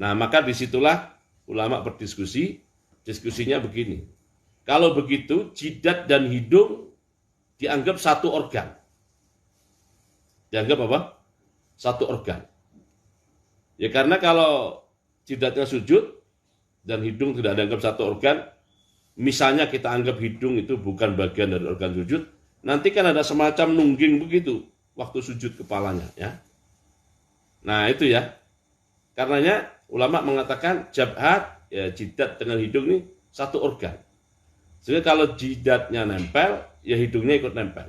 Nah, maka disitulah ulama berdiskusi, diskusinya begini. Kalau begitu, jidat dan hidung dianggap satu organ. Dianggap apa? Satu organ. Ya karena kalau jidatnya sujud dan hidung tidak dianggap satu organ, misalnya kita anggap hidung itu bukan bagian dari organ sujud, nanti kan ada semacam nungging begitu waktu sujud kepalanya, ya. Nah, itu ya. Karenanya ulama mengatakan jabhat, ya, jidat dengan hidung ini satu organ. Sehingga kalau jidatnya nempel, ya hidungnya ikut nempel.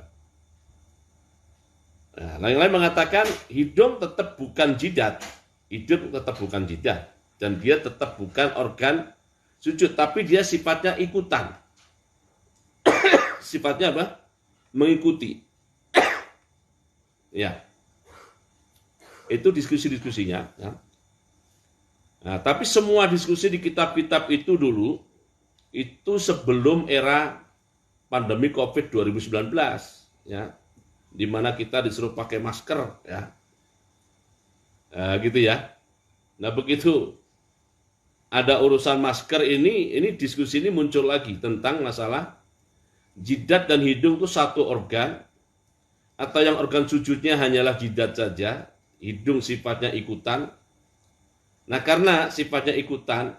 Nah, yang lain mengatakan hidung tetap bukan jidat, hidung tetap bukan jidat, dan dia tetap bukan organ sujud, tapi dia sifatnya ikutan. Sifatnya apa? Mengikuti. Ya. Itu diskusi-diskusinya. Ya. Nah, tapi semua diskusi di kitab-kitab itu dulu, itu sebelum era pandemi COVID 2019, ya, di mana kita disuruh pakai masker, ya, gitu ya. Nah, begitu ada urusan masker ini diskusi ini muncul lagi tentang masalah jidat dan hidung itu satu organ, atau yang organ sujudnya hanyalah jidat saja, hidung sifatnya ikutan. Nah, karena sifatnya ikutan,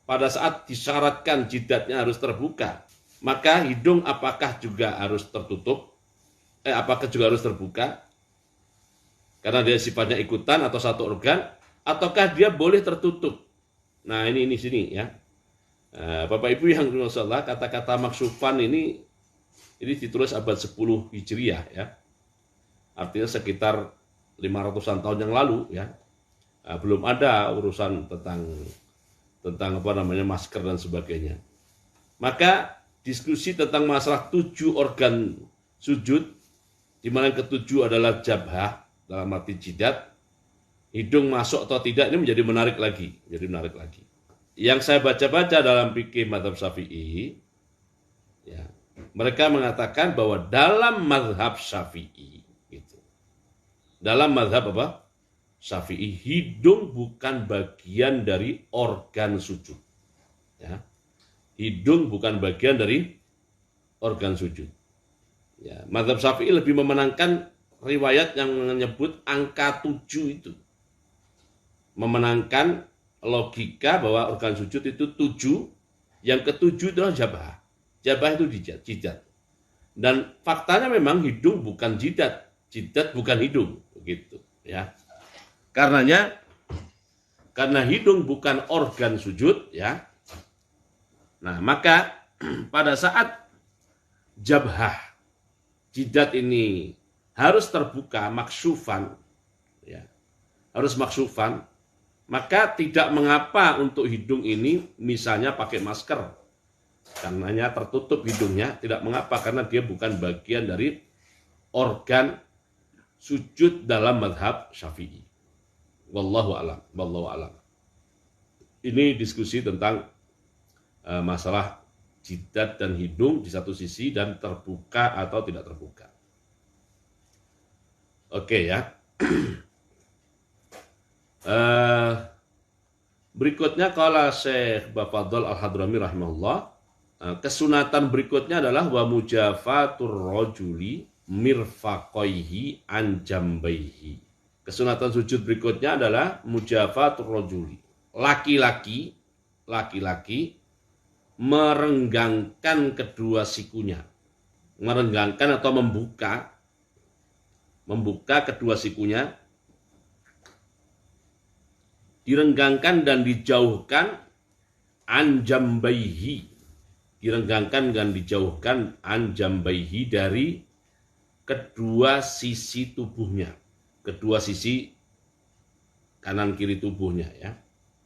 pada saat disyaratkan jidatnya harus terbuka, maka hidung apakah juga harus tertutup? Apakah juga harus terbuka? Karena dia sifatnya ikutan atau satu organ, ataukah dia boleh tertutup? Nah, ini sini ya. Bapak Ibu yang dirahmati, kata-kata maksufan ini ditulis abad 10 Hijriah, ya. Artinya sekitar 500-an tahun yang lalu, ya. Belum ada urusan tentang apa namanya masker dan sebagainya. Maka diskusi tentang masalah 7 organ sujud, di mana yang ketujuh adalah jabhah, dalam arti jidat, hidung masuk atau tidak, ini menjadi menarik lagi. Yang saya baca-baca dalam fikih mazhab Syafi'i, ya, mereka mengatakan bahwa dalam mazhab Syafi'i, gitu. Dalam mazhab apa? Syafi'i, hidung bukan bagian dari organ sujud. Ya. Hidung bukan bagian dari organ sujud. Ya. Mazhab Syafi'i lebih memenangkan riwayat yang menyebut angka 7 itu. Memenangkan logika bahwa organ sujud itu 7, yang ketujuh adalah jabhah. Jabhah itu jidat. Dan faktanya memang hidung bukan jidat, jidat bukan hidung, begitu, ya. Karena hidung bukan organ sujud, ya. Nah, maka pada saat jabhah, jidat ini harus terbuka, maksufan, ya, harus maksufan, maka tidak mengapa untuk hidung ini misalnya pakai masker, karenanya tertutup hidungnya, tidak mengapa karena dia bukan bagian dari organ sujud dalam mazhab Syafi'i. Wallahu a'lam. Ini diskusi tentang masalah jidat dan hidung di satu sisi dan terbuka atau tidak terbuka. Oke, ya. Berikutnya qala Syekh Bafadhol Al-Hadrami rahimahullah, kesunatan berikutnya adalah wa mujafatur rajuli mirfaqaihi an jambaihi. Kesunatan sujud berikutnya adalah mujafatur rajuli. Laki-laki merenggangkan kedua sikunya. Merenggangkan atau membuka kedua sikunya, direnggangkan dan dijauhkan an jambaihi. Direnggangkan dan dijauhkan an jambaihi dari kedua sisi tubuhnya. Kedua sisi kanan kiri tubuhnya, ya.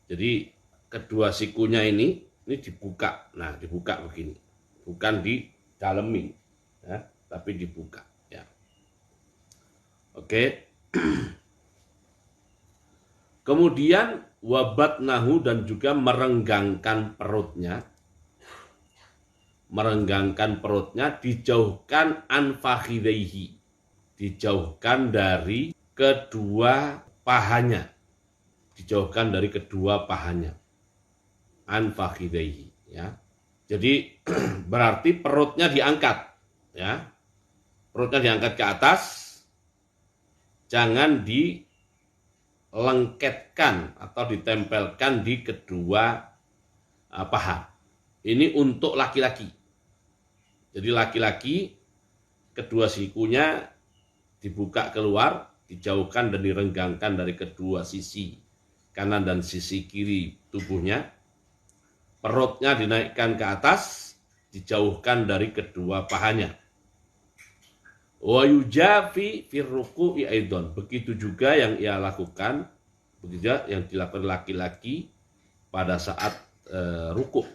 Jadi kedua sikunya ini dibuka. Nah, dibuka begini. Bukan didalemin, ya, tapi dibuka, ya. Oke. Kemudian wabatnahu, dan juga merenggangkan perutnya. Merenggangkan perutnya, dijauhkan an fakhidaihi. Dijauhkan dari kedua pahanya. dijauhkan dari kedua pahanya, an fakhidaihi, ya. Jadi berarti perutnya diangkat, ya. Perutnya diangkat ke atas, jangan dilengketkan atau ditempelkan di kedua paha. Ini untuk laki-laki. Jadi laki-laki kedua sikunya dibuka keluar, dijauhkan dan direnggangkan dari kedua sisi kanan dan sisi kiri tubuhnya. Perutnya dinaikkan ke atas, dijauhkan dari kedua pahanya. Wa yujafi fir ruku'i aidan. Begitu juga yang ia lakukan, begitu juga yang dilakukan laki-laki pada saat ruku'.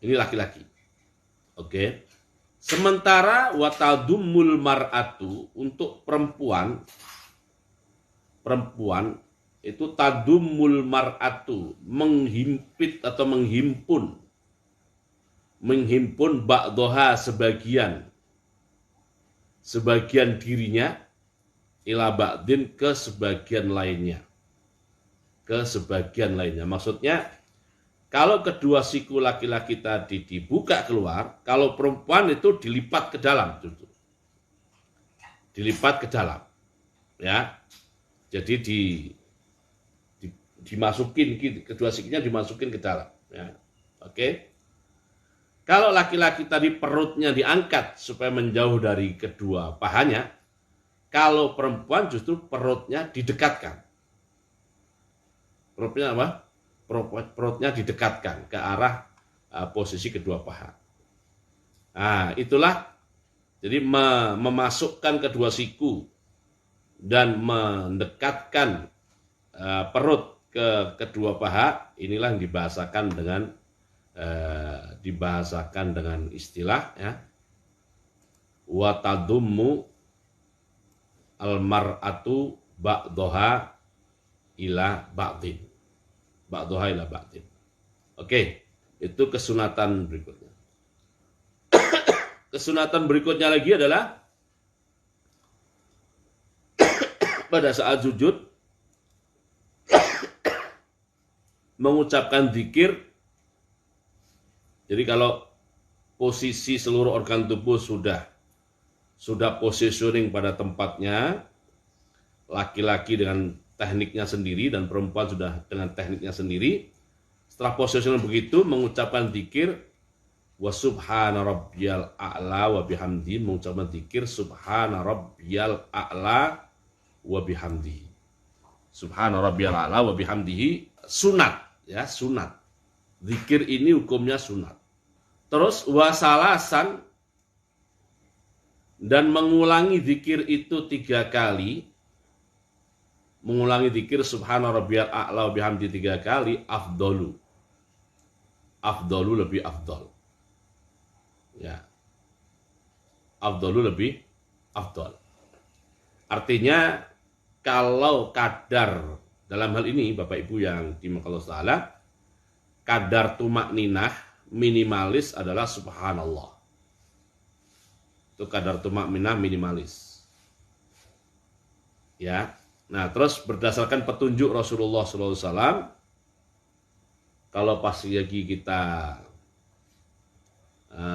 Ini laki-laki. Oke. Sementara watadummul mar'atu untuk perempuan itu tadummul mar'atu, menghimpit atau menghimpun ba'doha sebagian dirinya ila ba'din ke sebagian lainnya. Maksudnya kalau kedua siku laki-laki tadi dibuka keluar, kalau perempuan itu dilipat ke dalam. Dilipat ke dalam. Ya. Jadi dimasukin, kedua sikunya dimasukin ke dalam. Ya. Oke. Kalau laki-laki tadi perutnya diangkat supaya menjauh dari kedua pahanya, kalau perempuan justru perutnya didekatkan. Perutnya apa? Perutnya didekatkan ke arah posisi kedua paha. Nah, itulah jadi memasukkan kedua siku dan mendekatkan perut ke kedua paha, inilah yang dibahasakan dengan istilah, ya, wa tadummu al-mar'atu ba'doha ila ba'din. Oke, itu kesunatan berikutnya. Kesunatan berikutnya lagi adalah pada saat sujud mengucapkan zikir. Jadi kalau posisi seluruh organ tubuh sudah positioning pada tempatnya, laki-laki dengan tekniknya sendiri dan perempuan sudah dengan tekniknya sendiri. Setelah positioning begitu, mengucapkan zikir wa subhana rabbiyal a'la wa bihamdi, mengucapkan zikir subhana rabbiyal a'la wa bihamdi. Subhana rabbiyal a'la wa bihamdihi sunat, ya, sunat. Zikir ini hukumnya sunat. Terus wasalasan, dan mengulangi zikir itu 3 kali. Mengulangi zikir subhana rabbiyal a'la wa bihamdi 3 kali afdalu lebih afdal, ya, afdalu lebih afdal. Artinya kalau kadar dalam hal ini Bapak Ibu yang dimuliakan Allah Ta'ala, kadar tumakninah minimalis adalah subhanallah. Itu kadar tumakninah minimalis, ya. Nah, terus berdasarkan petunjuk Rasulullah SAW, kalau pas lagi kita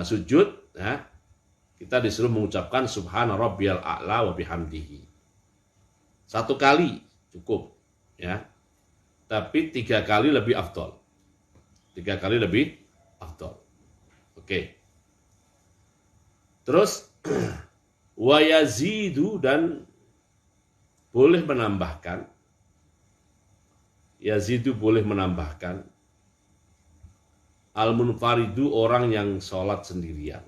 sujud, ya, kita disuruh mengucapkan subhana rabbiyal a'la wa bihamdihi. 1 kali cukup, ya. Tapi 3 kali lebih afdal. 3 kali lebih afdal. Oke. Terus wa yazidu, dan boleh menambahkan, yazidu boleh menambahkan, al-munfaridu orang yang sholat sendirian.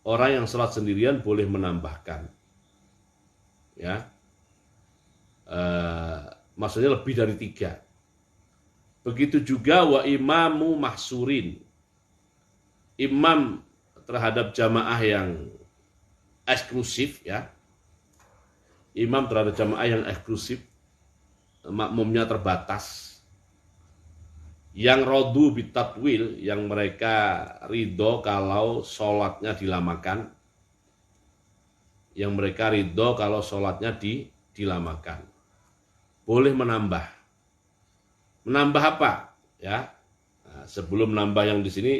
Orang yang sholat sendirian boleh menambahkan, ya, maksudnya lebih dari 3. Begitu juga wa imamu mahsurin, imam terhadap jamaah yang eksklusif, ya, imam terhadap jamaah yang eksklusif, makmumnya terbatas, yang rodu bitatwil, yang mereka ridho kalau sholatnya dilamakan, dilamakan. boleh menambah. Menambah apa? Ya. Nah, sebelum nambah yang di sini,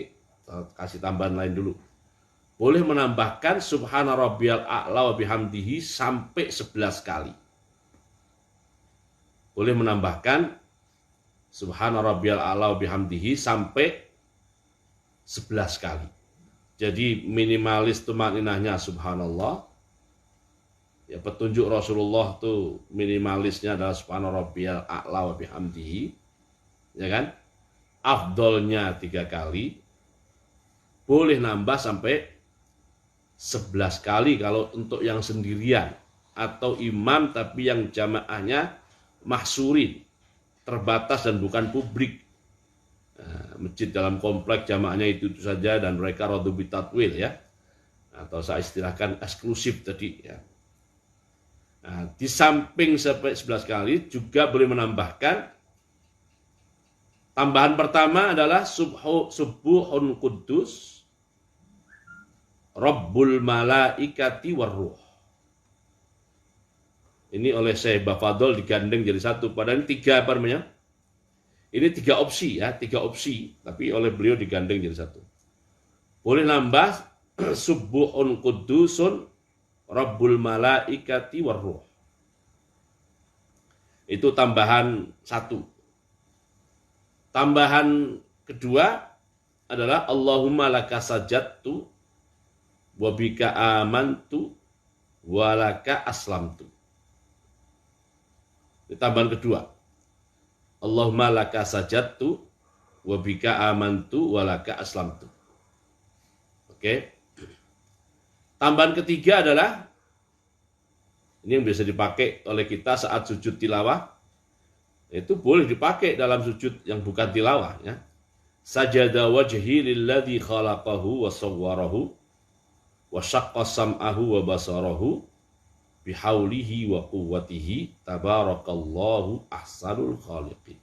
kasih tambahan lain dulu. Boleh menambahkan subhana rabbiyal a'la wa bihamdihi sampai 11 kali. Boleh menambahkan subhana rabbiyal a'la wa bihamdihi sampai 11 kali. Jadi minimalis tumaninahnya subhanallah. Ya, petunjuk Rasulullah tuh minimalisnya adalah subhana rabbiyal a'la wa bihamdihi. Ya kan? Afdolnya 3 kali. Boleh nambah sampai 11 kali kalau untuk yang sendirian atau imam tapi yang jamaahnya mahsurin, terbatas dan bukan publik. Nah, masjid dalam komplek jamaahnya itu saja dan mereka radu bitatwil ya, atau saya istilahkan eksklusif tadi ya. Nah, di samping sampai 11 kali juga boleh menambahkan tambahan pertama adalah subuhun kudus Rabbul malaikati warruh. Ini oleh Syekh Bafadol digandeng jadi satu. Padahal ini 3 apa namanya? Ini 3 opsi ya, 3 opsi. Tapi oleh beliau digandeng jadi satu. Boleh nambah subuhun kudusun Rabbul malaikati warruh. Itu tambahan 1. Tambahan kedua adalah Allahumma laka sajadtu wa bika amantu wa laka aslamtu. Itu tambahan kedua. Allahumma laka sajadtu wa bika amantu wa laka aslamtu. Oke. Tambahan ketiga adalah ini yang biasa dipakai oleh kita saat sujud tilawah. Itu boleh dipakai dalam sujud yang bukan tilawah ya. Sajada wajhi lilladzi khalaqahu wa sawwarahu wa syaqqa sam'ahu wa basarahu bihaulihi wa quwwatihi tabarakallahu ahsanul khaliqin.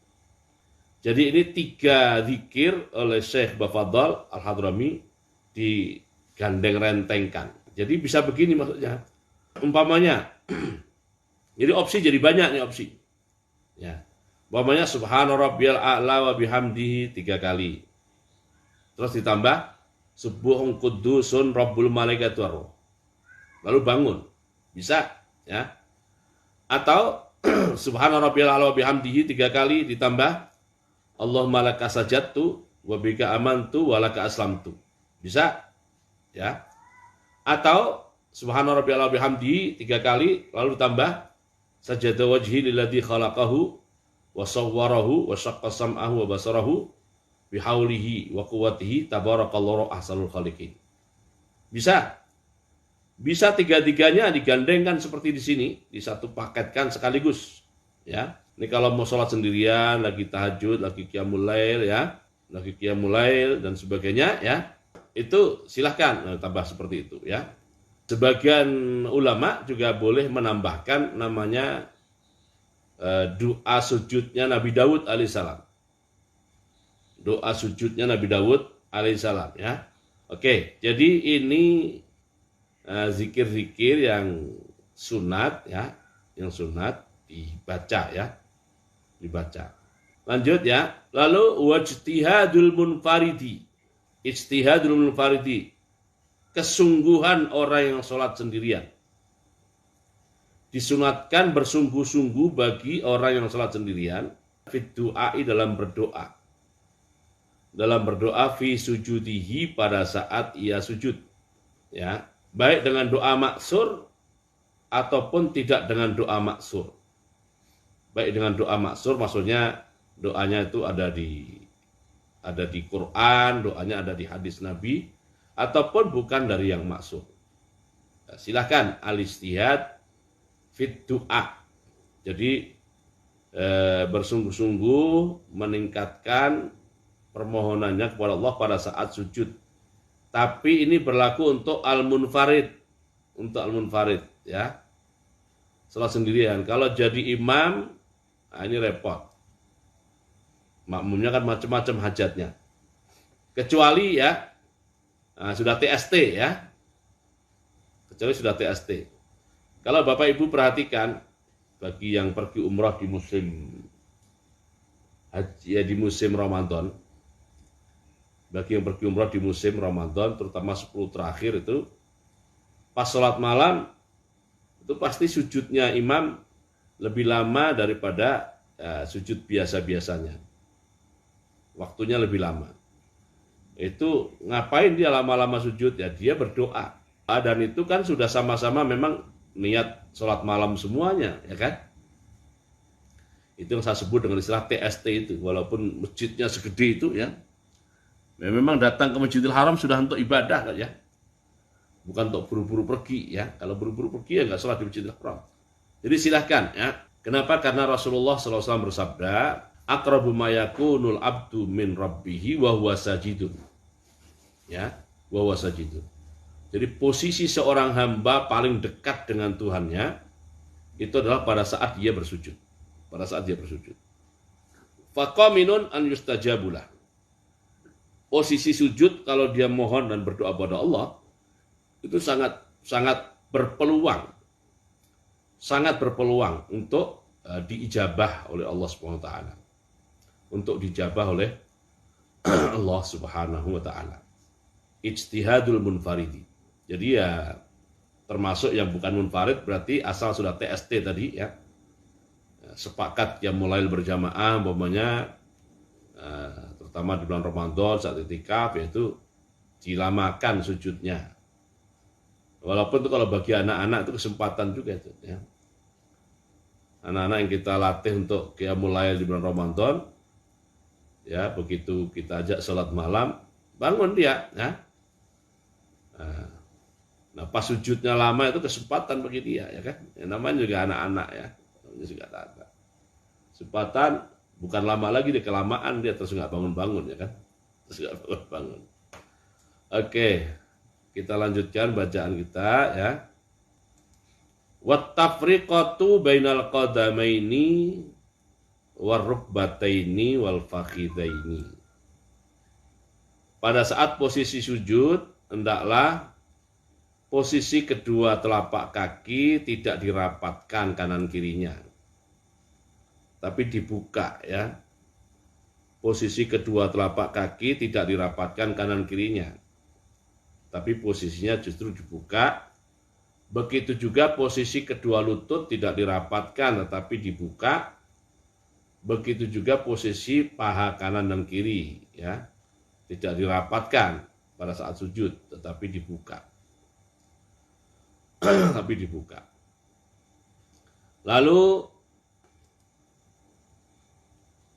Jadi ini 3 zikir oleh Syekh Bafadal Al-Hadrami digandeng rentengkan. Jadi bisa begini maksudnya. Umpamanya jadi opsi jadi banyak nih opsi. Ya. Umpamanya subhana rabbiyal a'la wa bihamdihi 3 kali. Terus ditambah subuhun kudusun rabbul malaikati warruh. Lalu bangun. Bisa ya. Atau subhana rabbiyal a'la wa bihamdihi 3 kali ditambah Allahumma laka sajadtu wa bika amantu wa laka aslamtu. Bisa ya. Atau subhana rabbiyal a'la wa bihamdihi 3 kali lalu ditambah sajada wajhi lilladzi khalaqahu wa sawwarahu wa syaqqa sam'ahu wa basarahu bihaulihi wa quwwatihi tabarakallahu ahsanul khaliqin. Bisa. Bisa 3-3-nya digandengkan seperti di sini, di satu paketkan sekaligus. Ya. Ini kalau mau sholat sendirian, lagi tahajud, lagi qiyamul lail ya, lagi qiyamul lail dan sebagainya ya. Itu silahkan tambah seperti itu ya. Sebagian ulama juga boleh menambahkan namanya doa sujudnya Nabi Daud alaihissalam. Doa sujudnya Nabi Daud alaihissalam ya. Oke, jadi ini zikir-zikir yang sunat ya, yang sunat dibaca ya, dibaca. Lanjut ya. Lalu wajtihadul munfaridi. Ijtihadul munfaridi. Kesungguhan orang yang sholat sendirian. Disunatkan bersungguh-sungguh bagi orang yang sholat sendirian fit du'ai dalam berdoa. Dalam berdoa fi sujudihi pada saat ia sujud. Ya, baik dengan doa maksur ataupun tidak dengan doa maksur. Baik dengan doa maksur maksudnya doanya itu ada di Quran, doanya ada di hadis Nabi ataupun bukan dari yang maksur. Silahkan al-istihad fit du'a. Jadi bersungguh-sungguh meningkatkan permohonannya kepada Allah pada saat sujud. Tapi ini berlaku untuk al-munfarid. Untuk al-munfarid ya. Salat sendirian. Kalau jadi imam, nah ini repot. Makmumnya kan macam-macam hajatnya. Kecuali ya sudah TST ya. Kecuali sudah TST. Kalau Bapak Ibu perhatikan bagi yang pergi umrah di musim haji, ya di musim Ramadan. Bagi yang pergi umrah di musim Ramadan, terutama 10 terakhir itu, pas sholat malam, itu pasti sujudnya imam lebih lama daripada sujud biasa-biasanya. Waktunya lebih lama. Itu ngapain dia lama-lama sujud? Ya dia berdoa. Dan itu kan sudah sama-sama memang niat sholat malam semuanya, ya kan? Itu yang saya sebut dengan istilah TST itu. Walaupun masjidnya segede itu ya, memang datang ke Masjidil Haram sudah untuk ibadah kan ya, bukan untuk buru-buru pergi ya. Kalau buru-buru pergi ya nggak sholat di Masjidil Haram. Jadi silahkan ya. Kenapa? Karena Rasulullah SAW bersabda, aqrabu ma yakunul abdu min rabbihi wa huwa sajidun. Ya, wa huwa sajidun. Jadi posisi seorang hamba paling dekat dengan Tuhannya itu adalah pada saat dia bersujud. Pada saat dia bersujud. Faqaminun an yustajabulah. Posisi sujud kalau dia mohon dan berdoa kepada Allah itu sangat berpeluang. Sangat berpeluang untuk diijabah oleh Allah Subhanahu wa taala. Untuk dijabah oleh Allah Subhanahu wa taala. Ijtihadul munfaridi. Jadi ya termasuk yang bukan munfarid berarti asal sudah TST tadi ya. Sepakat yang mulai berjamaah umpamanya terutama di bulan Ramadan saat itikaf yaitu dilamakan sujudnya. Walaupun itu kalau bagi anak-anak itu kesempatan juga itu ya. Anak-anak yang kita latih untuk qiyamul lail di bulan Ramadan ya, begitu kita ajak salat malam bangun dia ya. Nah, pas sujudnya lama itu kesempatan bagi dia ya kan. Yang namanya juga anak-anak ya. Namanya juga anak-anak. Kesempatan bukan lama lagi, dia kelamaan dia terus nggak bangun-bangun ya kan. Terus nggak bangun-bangun. Oke, kita lanjutkan bacaan kita ya. Wat tafriqatu bainal qadamaini warukbataini wal fakhidaini. Pada saat posisi sujud hendaklah posisi kedua telapak kaki tidak dirapatkan kanan kirinya, tapi dibuka ya. Posisi kedua telapak kaki tidak dirapatkan kanan kirinya, tapi posisinya justru dibuka. Begitu juga posisi kedua lutut tidak dirapatkan tetapi dibuka. Begitu juga posisi paha kanan dan kiri ya, tidak dirapatkan pada saat sujud tetapi dibuka. Tapi dibuka. Lalu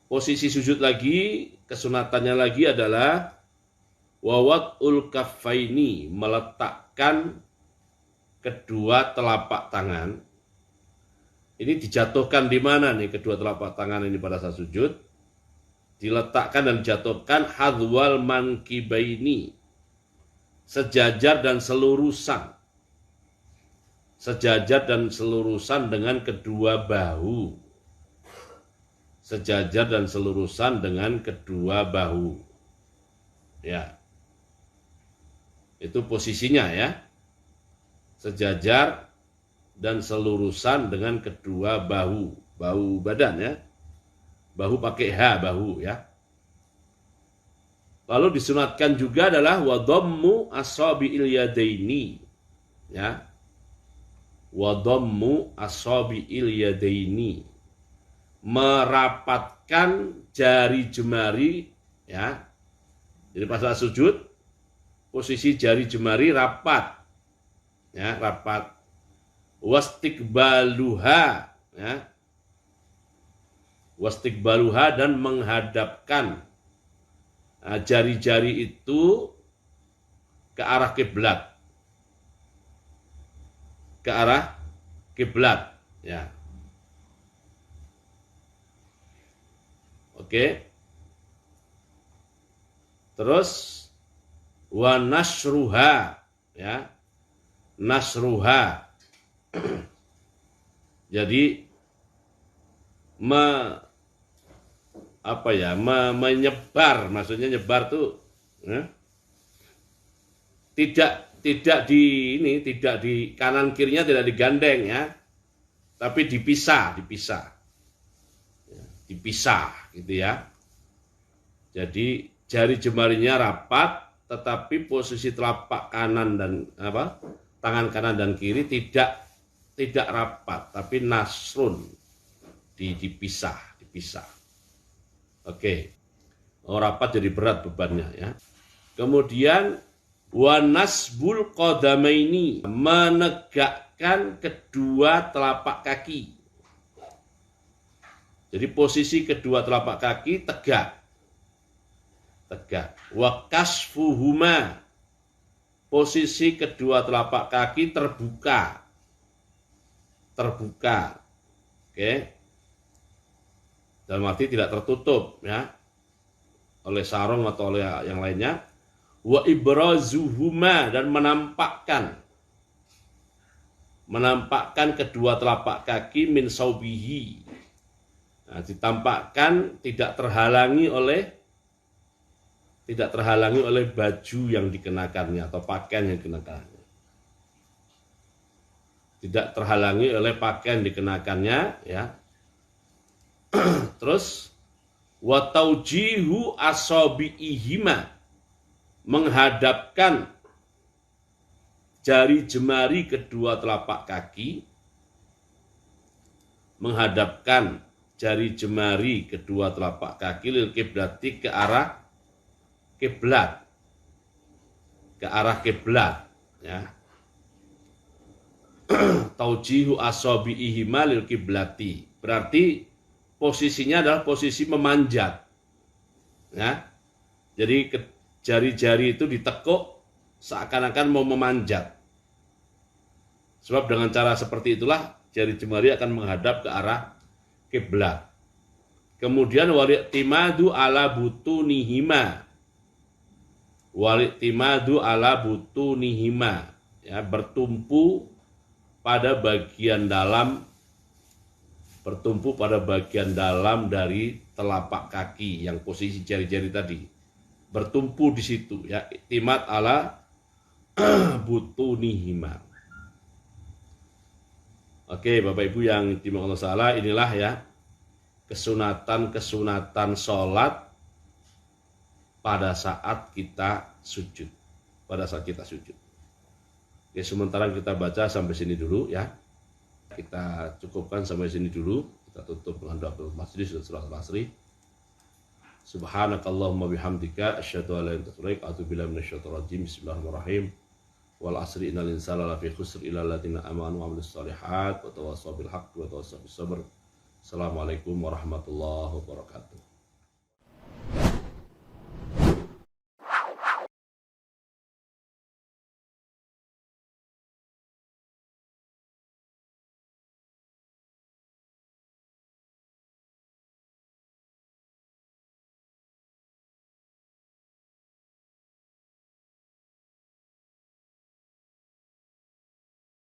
posisi sujud lagi, kesunatannya lagi adalah wawad'ul kaffaini, meletakkan kedua telapak tangan. Ini dijatuhkan di mana nih kedua telapak tangan ini pada saat sujud? Diletakkan dan dijatuhkan hadwal mankibaini, sejajar dan selurusan. Sejajar dan selurusan dengan kedua bahu. Sejajar dan selurusan dengan kedua bahu. Ya. Itu posisinya ya. Sejajar dan selurusan dengan kedua bahu. Bahu badan ya. Bahu pakai H, bahu ya. Lalu disunatkan juga adalah wadhammu asabi'il yadaini. Ya. Wadhammu asabi'il yadaini. Merapatkan jari jemari ya. Jadi pas saat sujud posisi jari jemari rapat. Ya, rapat. Wastiqbaluha ya. Wastiqbaluha dan menghadapkan jari-jari itu ke arah kiblat. Ke arah kiblat ya. Oke. Terus wa nasruha ya. Nasruha. Jadi menyebar, maksudnya nyebar tuh ya, tidak di kanan kirinya tidak digandeng ya. tapi dipisah gitu ya. Jadi jari jemarinya rapat, tetapi posisi telapak kanan dan tangan kanan dan kiri tidak rapat, tapi nasrun, dipisah. Oke. Rapat jadi berat bebannya ya. Kemudian wanasbul qadamaini, menegakkan kedua telapak kaki. Jadi posisi kedua telapak kaki tegak. Wa kasfuhuma, posisi kedua telapak kaki terbuka. Oke. Dalam arti tidak tertutup ya oleh sarung atau oleh yang lainnya. Wa ibrazuhuma, dan menampakkan kedua telapak kaki min saubihi. Nah, ditampakkan tidak terhalangi oleh baju yang dikenakannya atau pakaian yang dikenakannya. Tidak terhalangi oleh pakaian dikenakannya ya. Terus wa taujihu asabiihima, menghadapkan jari jemari kedua telapak kaki, lil kiblati, ke arah kiblat ya. Taujihu asabiihima lil kiblati berarti posisinya adalah posisi memanjat ya. Jadi jari-jari itu ditekuk seakan-akan mau memanjat. Sebab dengan cara seperti itulah jari jemari akan menghadap ke arah kiblat. Kemudian wali'timadu ala butunihima, ya, bertumpu pada bagian dalam dari telapak kaki yang posisi jari-jari tadi. Bertumpu di situ ya, iktimat ala butunihima. Oke, Bapak Ibu yang dimuliakan Allah Ta'ala, inilah ya kesunatan sholat pada saat kita sujud. Oke, sementara kita baca sampai sini dulu ya. Kita cukupkan sampai sini dulu. Kita tutup dengan doa majlis dan surah al-asri. Subhanakallahumma bihamdika asyhadu an la ilaha illa anta astaghfiruka wa atubu ilaik. Bismillahirrahmanirrahim. Wal asri innal insana lafi khusr illa alladziina aamanu wa 'amilus shalihaat wa tawassaw bil haqqi wa tawassaw bis sabr. Assalamualaikum warahmatullahi wabarakatuh.